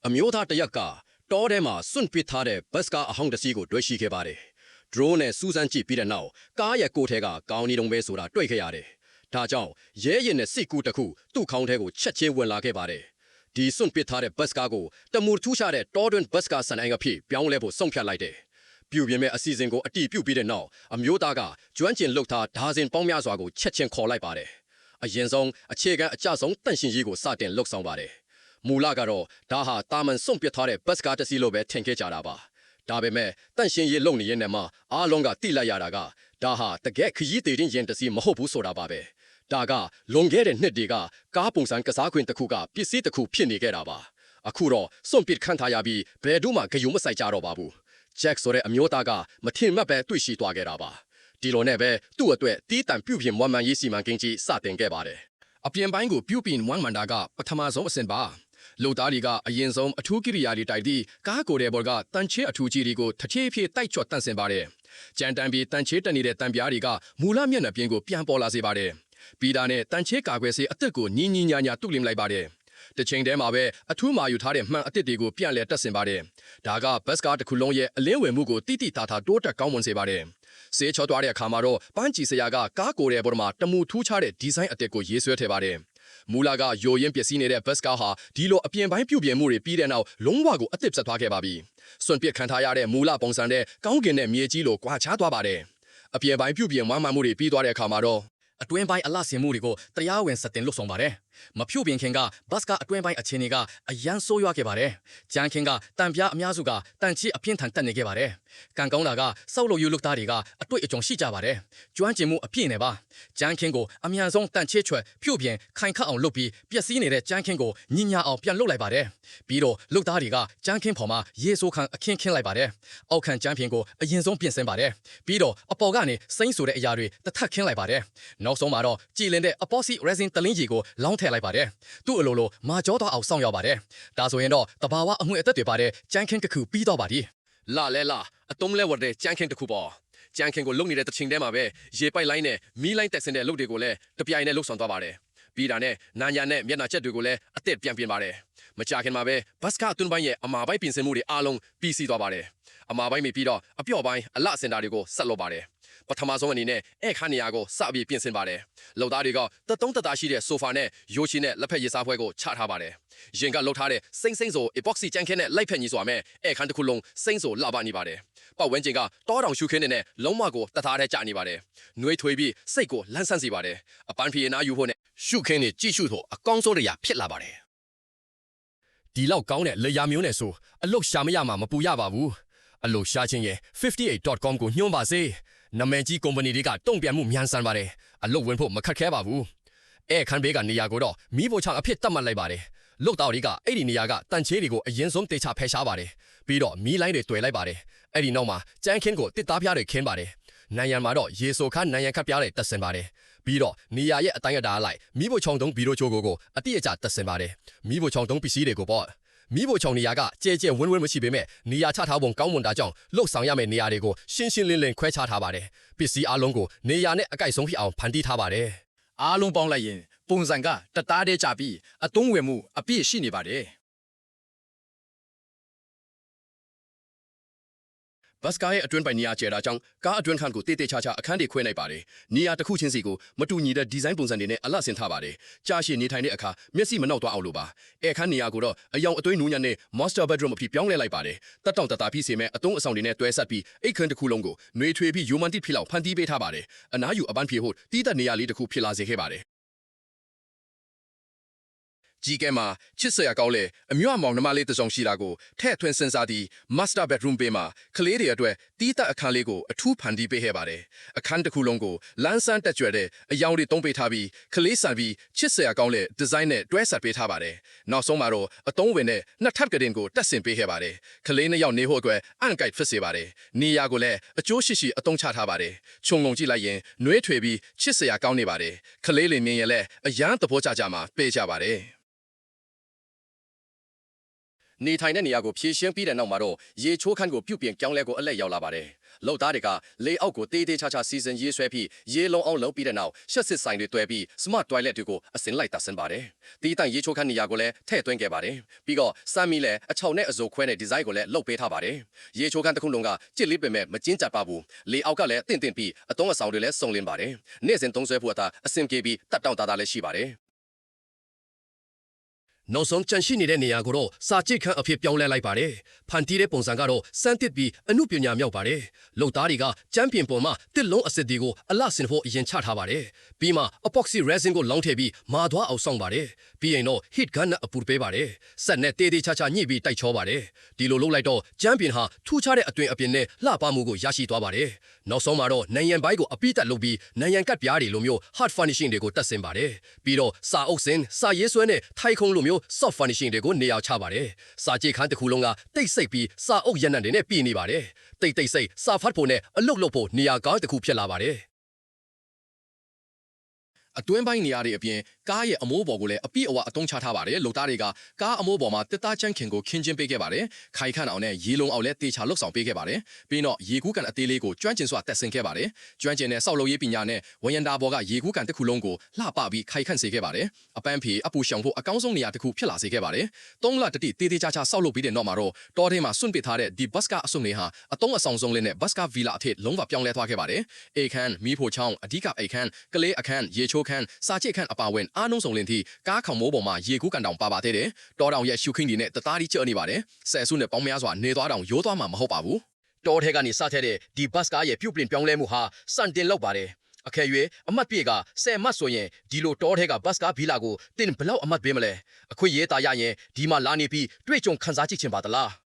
အမျိုးသားတရက်ကတောထဲမှာစွန့်ပစ်ထားတဲ့ဘတ်စကားအဟောင်းတစ်စီးကိုတွေ့ရှိခဲ့ပါတယ်။ drone နဲ့စူးစမ်းကြည့်ပြီးတဲ့နောက်ကားရဲ့ကိုယ်ထဲကကောင်းနေတုံးပဲဆိုတာတွေ့ခဲ့ရတယ်။ဒါကြောင့်ရဲရင်နဲ့စစ်ကူတစ်ခုသူ့ခေါင်းထဲကိုချက်ချင်းဝင်လာခဲ့ပါတယ်။ဒီစွန့်ပစ်ထားတဲ့ဘတ်စကားကိုတမူထူးခြားတဲ့တောတွင်းဘတ်စကားစံအိုင်ကဖြစ်ပြောင်းလဲဖို့ဆုံးဖြတ်လိုက်တယ်။ပြုပြင်မဲ့အစီအစဉ်ကိုအတီးပြုတ်ပြီးတဲ့နောက်အမျိုးသားကကျွမ်းကျင်လှုပ်ထားဒါဇင်ပေါင်းများစွာကိုချက်ချင်းခေါ်လိုက်ပါတယ်။အရင်ဆုံးအခြေခံအကြဆုံးတန့်ရှင်ရေးကိုစတင်လှုပ်ဆောင်ပါတယ်။မူလကတော့ဒါဟာတာမန်စွန့်ပစ်ထားတဲ့ဘတ်စကားတစ်စီးလိုပဲထင်ခဲ့ကြတာပါ။ဒါပေမဲ့တန့်ရှင်ရေးလုပ်နေရတဲ့မှာအားလုံးကတိလိုက်ရတာကဒါဟာတကယ်ခရီးသည်တင်ရင်တစ်စီးမဟုတ်ဘူးဆိုတာပါပဲ။ဒါကလွန်ခဲ့တဲ့နှစ်တွေကကားပုံစံကစားခွင့်တစ်ခုကပစ္စည်းတစ်ခုဖြစ်နေခဲ့တာပါ။အခုတော့စွန့်ပစ်ခံထားရပြီးဘယ်တော့မှဂယုမဆိုင်ကြတော့ပါဘူး။ Jack ဆိုတဲ့အမျိုးသားကမထင်မှတ်ပဲတွေ့ရှိသွားခဲ့တာပါ။ဒီလိုနဲ့ပဲသူ့အတွက်တီးတန့်ပြုပြင်မွမ်းမံရေးစီမံကိန်းကြီးစတင်ခဲ့ပါတယ်။အပြင်ပိုင်းကိုပြုပြင်မွမ်းမံတာကပထမဆုံးအဆင့်ပါ။လူသားတွေကအရင်ဆုံးအထူးကိရိယာတွေတိုက်ပြီးကားကိုယ်တဲ့ဘော်ကတန်ချေအထူးကြီးတွေကိုတစ်ထည့်ဖြည့်တိုက်ချော့တန့်စင်ပါတယ်။ကြံတန်ပြီးတန်ချေတက်နေတဲ့တန်ပြားတွေကမူလမျက်နှာပြင်ကိုပြန်ပေါ်လာစေပါတယ်။ပြီးတာနဲ့တန်ချေကာကွယ်စေအသက်ကိုညီညာညာတုလင်လိုက်ပါတယ်။တစ်ချိန်တည်းမှာပဲအထူးမာယူထားတဲ့မှန်အသစ်တွေကိုပြန်လဲတက်ဆင်ပါတယ်။ဒါကဘတ်စကားတစ်ခုလုံးရဲ့အလင်းဝင်မှုကိုတိတိတာတာတိုးတက်ကောင်းမွန်စေပါတယ်။ဆေးချောသွားတဲ့အခါမှာတော့ပန်းချီဆရာကကားကိုယ်တဲ့ဘော်မှာတမူထူးခြားတဲ့ဒီဇိုင်းအသစ်ကိုရေးဆွဲထည့်ပါတယ်။မူလာကယိုရင်းပျက်စီးနေတဲ့ဘတ်စကားဟာဒီလိုအပြင်ပိုင်းပြုပြင်မှုတွေပြီးတဲ့နောက်လုံးဝကိုအသစ်ဆက်သွားခဲ့ပါပြီ။စွန့်ပစ်ခံထားရတဲ့မူလာပုံစံတဲ့ကောင်းကင်နဲ့မြေကြီးလိုကွာခြားသွားပါတယ်။အပြင်ပိုင်းပြုပြင်မွမ်းမံမှုတွေပြီးသွားတဲ့အခါမှာတော့အတွင်းပိုင်းအလှဆင်မှုတွေကိုတရားဝင်စတင်လုပ်ဆောင်ပါတယ်။မဖြုတ်ပင်ခင်ကဘတ်စကားအတွင်းပိုင်းအခြေအနေကအရန်ဆိုးရွားခဲ့ပါတယ်။ကြမ်းခင်ကတန်ပြားအများစုကတန်ချီအပြင်းထန်တက်နေခဲ့ပါတယ်။ကံကောင်းတာကစောက်လို့ယူလုပ်သားတွေကအတွေ့အကြုံရှိကြပါတယ်။ကျွမ်းကျင်မှုအပြည့်နဲ့ပါ။ကြမ်းခင်ကိုအမြန်ဆုံးတန်ချေချွဲဖြုတ်ပြင်ခိုင်ခတ်အောင်လုပ်ပြီးပျက်စီးနေတဲ့ကြမ်းခင်ကိုညင်ညာအောင်ပြန်လုပ်လိုက်ပါတယ်။ပြီးတော့လုပ်သားတွေကကြမ်းခင်ပေါ်မှာရေဆိုးခံအခင်းခင်းလိုက်ပါတယ်။အောက်ခံကြမ်းပြင်ကိုအရင်ဆုံးပြင်ဆင်ပါတယ်။ပြီးတော့အပေါ်ကနေစိမ့်ဆိုတဲ့အရာတွေတစ်ထပ်ခင်းလိုက်ပါတယ်။နောက်ဆုံးမှာတော့ကြည်လင်တဲ့အပေါ်စီ resin တလင်းကြီးကိုလောင်းထည့်လိုက်ပါတယ်။သူ့အလိုလိုမာကြောသွားအောင်စောင့်ရပါတယ်။ဒါဆိုရင်တော့တဘာဝအငွေအသက်တွေပါတဲ့ကြမ်းခင်းတစ်ခုပြီးတော့ပါပြီ။လာအတုံးလဲဝတ်တဲ့ကြမ်းခင်းတစ်ခုပေါ့။ကြမ်းခင်းကိုလုံနေတဲ့တချိန်တည်းမှာပဲရေပိုက်လိုင်းနဲ့မီးလိုင်းတက်ဆင်တဲ့အလုပ်တွေကိုလည်းတပြိုင်နဲ့လှုပ်ဆောင်သွားပါတယ်။ပြီးတာနဲ့နာညာနဲ့မျက်နှာချက်တွေကိုလည်းအသက်ပြန်ပြင်ပါတယ်။မကြာခင်မှာပဲဘတ်စကားအတွင်းပိုင်းရဲ့အမာပိုင်းပြင်ဆင်မှုတွေအားလုံးပြီးစီးသွားပါတယ်။အမာပိုင်းပြီးတော့အပြော့ပိုင်းအလှစင်တာတွေကိုဆက်လုပ်ပါတယ်။ပထမဆုံးအနေနဲ့အခါနေရာကိုစပြီးပြင်ဆင်ပါတယ်။လုံသားတွေကတတုံးတသားရှိတဲ့ဆိုဖာနဲ့ရိုးချီနဲ့လက်ဖက်ရည်စားပွဲကိုချထားပါတယ်။ရင်ကလှုပ်ထားတဲ့စိမ့်ဆို epoxy ကြမ်းခင်းနဲ့လိုက်ဖက်ညီစွာမဲ့အခန်းတစ်ခုလုံးစိမ့်ဆိုလှပနေပါတယ်။ပတ်ဝန်းကျင်ကတောတောင်ရှုခင်းနဲ့လုံးဝကိုတသားထဲကျနေပါတယ်။နှွေးထွေးပြီးစိတ်ကိုလန်းဆန်းစေပါတယ်။အပန်းဖြေနာယူဖို့နဲ့ရှုခင်းနဲ့ကြည့်ရှုဖို့အကောင်းဆုံးတရားဖြစ်လာပါတယ်။ဒီလောက်ကောင်းတဲ့လေယာမျိုးနဲ့ဆိုအလုတ်ရှာမရမှာမပူရပါဘူး။အလုတ်ရှာချင်းရဲ့58.com ကိုညွှန်းပါစေ။နာမည်ကြီးကုမ္ပဏီတွေကတုံ့ပြန်မှုမြန်ဆန်ပါတယ်။အလုတ်ဝင်ဖို့မခက်ခဲပါဘူး။အခန်းဘေးကနေရာကိုတော့မီးဖိုချောင်းအဖြစ်တတ်မှတ်လိုက်ပါတယ်။လုတ်တော်တွေကအဲ့ဒီနေရာကတန်ချေးတွေကိုအရင်ဆုံးတေချဖယ်ရှားပါတယ်။ပြီးတော့မီးလိုင်းတွေတွေ့လိုက်ပါတယ်။အဲ့ဒီနောက်မှာကြမ်းခင်းကိုတစ်သားပြားတွေခင်းပါတယ်။နိုင်ရန်မှာတော့ရေဆိုခါနိုင်ရန်ခတ်ပြားတွေတက်ဆင်ပါတယ်။ပြီးတော့နေရာရဲ့အတိုင်းအတားလိုက်မီးဖိုချောင်းတုံးဘီရိုချိုကိုအတိအကျတက်ဆင်ပါတယ်။မီးဖိုချောင်းတုံးပစ္စည်းတွေကိုပေါ့မီးဖိုချောင်းနေရာကကြဲကြဲဝင်းဝင်းမရှိပေမဲ့နေရာချထားပုံကောင်းမွန်တာကြောင့်လှုပ်ဆောင်ရမယ့်နေရာတွေကိုရှင်းရှင်းလင်းလင်းခွဲခြားထားပါတယ်။ပစ္စည်းအလုံးကိုနေရာနဲ့အကိုက်ဆုံးဖြစ်အောင်ဖန်တီးထားပါတယ်။အားလုံးပေါင်းလိုက်ရင်ပုံစံကတသားတည်းကြပြီးအသုံးဝင်မှုအပြည့်ရှိနေပါတယ်။ဘတ်စကားရဲ့အတွင်းပိုင်းနေရာကျဲတာကြောင့်ကားအတွင်းခန်းကိုတေးတေးချာချာအခန်းတွေခွဲလိုက်ပါတယ်။နေရာတစ်ခုချင်းစီကိုမတူညီတဲ့ဒီဇိုင်းပုံစံတွေနဲ့အလှဆင်ထားပါတယ်။ကြာရှည်နေထိုင်တဲ့အခါမျက်စိမနှောက်သွားအောင်လို့ပါ။အခန်းနေရာကိုတော့အယောင်အသွေးနူးညံ့တဲ့ master bedroom အဖြစ်ပြောင်းလဲလိုက်ပါတယ်။တက်တောင့်တတာပြီးစေမဲ့အသုံးအဆောင်တွေနဲ့တွဲဆက်ပြီးအိတ်ခန်းတစ်ခုလုံးကိုနှွေထွေပြီးရိုမန်တစ်ဖြစ်လောက်ဖန်တီးပေးထားပါတယ်။အနားယူအပန်းဖြေဖို့တီးသက်နေရာလေးတစ်ခုဖြစ်လာစေခဲ့ပါတယ်။ကြီးကဲမှာချစ်စရာကောင်းတဲ့အမျိုးအမောင်နှမလေးတစ်စုံရှိတာကိုထဲ့ထွင်းစင်စားသည့် master bedroom ပေးမှာကလေးတွေအတွက်တီးသက်အခန်းလေးကိုအထူးဖန်တီးပေးခဲ့ပါတယ်။အခန်းတစ်ခုလုံးကိုလန်းဆန်းတက်ကြွတဲ့အယောင်တွေသုံးပေးထားပြီးကလေးဆန်ပြီးချစ်စရာကောင်းတဲ့ဒီဇိုင်းနဲ့တွဲဆက်ပေးထားပါတယ်။နောက်ဆုံးမှာတော့အသုံးဝင်တဲ့နှစ်ထပ်ကတင်ကိုတက်ဆင်ပေးခဲ့ပါတယ်။ကလေးနှစ်ယောက်နေဖို့အတွက်အန်ကိုက်ဖြစ်စေပါတယ်။နေရာကိုလည်းအကျိုးရှိရှိအသုံးချထားပါတယ်။ခြုံငုံကြည့်လိုက်ရင်နှွေးထွေပြီးချစ်စရာကောင်းနေပါတယ်။ကလေးလေးမြင်ရင်လည်းအယမ်းသဘောကျကြမှာပေးကြပါတယ်။ နေထိုင်တဲ့နေရာကိုဖြည့်ရှင်းပြီးတဲ့နောက်မှာတော့ရေချိုးခန်းကိုပြုတ်ပြင်ပြောင်းလဲကိုအလက်ရောက်လာပါတယ်။လောက်သားတွေကလေအောက်ကိုတေးသေးချာချာစီစဉ်ရေးဆွဲပြီးရေလုံးအောင်လုပ်ပြီးတဲ့နောက်ရှက်စစ်ဆိုင်တွေတွဲပြီး smart toilet တွေကိုအစင်လိုက်တာဆင်ပါတယ်။ဒီတိုင်ရေချိုးခန်းနေရာကိုလည်းထည့်သွင်းခဲ့ပါတယ်။ပြီးတော့စမ်းမီလည်းအချောင်နဲ့အစိုခွဲတဲ့ဒီဇိုင်းကိုလည်းလုပ်ပေးထားပါတယ်။ရေချိုးခန်းတစ်ခုလုံးကကြစ်လေးပင်မဲ့မကျဉ်းကြပ်ပါဘူး။လေအောက်ကလည်းတင့်ပြီးအတုံးအဆောင်တွေလည်းစုံလင်ပါတယ်။နေ့စဉ်သုံးဆွဲဖို့အသာအဆင်ပြေပြီးတက်တောင့်တာတာလည်းရှိပါတယ်။နောက်ဆုံးကြန့်ရှိနေတဲ့နေရာကိုတော့စာကြည့်ခန်းအဖြစ်ပြောင်းလဲလိုက်ပါတယ်။ဖန်တီးတဲ့ပုံစံကတော့စမ်းတစ်ပြီးအမှုပညာမြောက်ပါတယ်။လုံသားတွေကကျမ်းပြင်ပေါ်မှာတစ်လုံးအစစ်ဒီကိုအလှဆင်ဖို့အရင်ချထားပါတယ်။ပြီးမှ epoxy resin ကိုလောင်းထည့်ပြီးမာသွားအောင်ဆောင်ပါတယ်။ပြီးရင်တော့ heat gun နဲ့အပူပေးပါတယ်။ဆက်နဲ့တေးသေးချာချာညှိပြီးတိုက်ချောပါတယ်။ဒီလိုလုပ်လိုက်တော့ကျမ်းပြင်ဟာထူးခြားတဲ့အတွင်အပြင်နဲ့လှပမှုကိုရရှိသွားပါတယ်။နောက်ဆုံးမှာတော့နံရံပိုင်းကိုအပိတက်လုပ်ပြီးနံရံကတ်ပြားတွေလိုမျိုး hard finishing တွေကိုတက်ဆင်ပါတယ်။ပြီးတော့စာအုပ်စင်စာရေးဆွဲနဲ့ထိုင်ခုံလိုမျိုး soft finishing တွေကိုနေရာချပါတယ်။စာကြည့်ခန်းတစ်ခုလုံးကတိတ်ဆိတ်ပြီးစာအုပ်ရနံတွေနဲ့ပြည်နေပါတယ်။တိတ်ဆိတ်စာဖတ်ဖို့နဲ့အလုပ်လုပ်ဖို့နေရာကောင်းတစ်ခုဖြစ်လာပါတယ်။အတွင်းပိုင်းနေရာတွေအပြင်ကားရဲ့အမိုးပေါ်ကိုလည်းအပြည့်အဝအသုံးချထားပါတယ်။လုံသားတွေကကားအမိုးပေါ်မှာတစ်သားချမ်းခင်ကိုခင်းချင်းပေးခဲ့ပါတယ်။ခိုင်ခန့်အောင်နဲ့ရေလုံးအောင်လည်းတေချာလှုပ်ဆောင်ပေးခဲ့ပါတယ်။ပြီးတော့ရေကူးကန်အသေးလေးကိုကျွမ်းကျင်စွာတက်ဆင်ခဲ့ပါတယ်။ကျွမ်းကျင်တဲ့စောက်လုပ်ရေးပညာနဲ့ဝယန္တာဘော်ကရေကူးကန်တစ်ခုလုံးကိုလှပပြီးခိုင်ခန့်စေခဲ့ပါတယ်။အပန်းဖြေအပူရှောင်ဖို့အကောင်းဆုံးနေရာတစ်ခုဖြစ်လာစေခဲ့ပါတယ်။3လတတိတေးသေးချာချာစောက်လုပ်ပြီးတဲ့နောက်မှာတော့တောထဲမှာစွန့်ပစ်ထားတဲ့ဒီဘတ်စကာအစုံတွေဟာအတုံးအဆောင်ဆုံးလေးနဲ့ဘတ်စကာဗီလာအထက်လုံးဝပြောင်းလဲသွားခဲ့ပါတယ်။အိတ်ခမ်းမီးဖိုချောင်းအဓိကအိတ်ခမ်းကလေးအခန်းရေချိုးခန်းစာကြည့်ခန်းအပါဝင်အားလုံးစုံလင်သည့်ကားခေါင်မိုးပေါ်မှာရေကူးကန်တောင်ပါပါသေးတယ်။တောတောင်ရဲ့ရှုခင်းဒီနဲ့တသားကြီးကျနေပါတယ်။ဆယ်စုနဲ့ပေါင်းများစွာနေသွားတောင်ရိုးသွားမှာမဟုတ်ပါဘူး။တောထဲကနေစထက်တဲ့ဒီဘတ်ကားရဲ့ပြုတ်ပြင်ပြောင်းလဲမှုဟာစံတင်လောက်ပါတယ်။အခဲ၍အမတ်ပြေက10မတ်ဆိုရင်ဒီလိုတောထဲကဘတ်ကားဗီလာကိုတင်ဘလောက်အမတ်ပေးမလဲ။အခွင့်ရေးတာရရင်ဒီမှာလာနေပြီးတွေ့ကြုံခန်းစားကြည့်ချင်ပါသလား။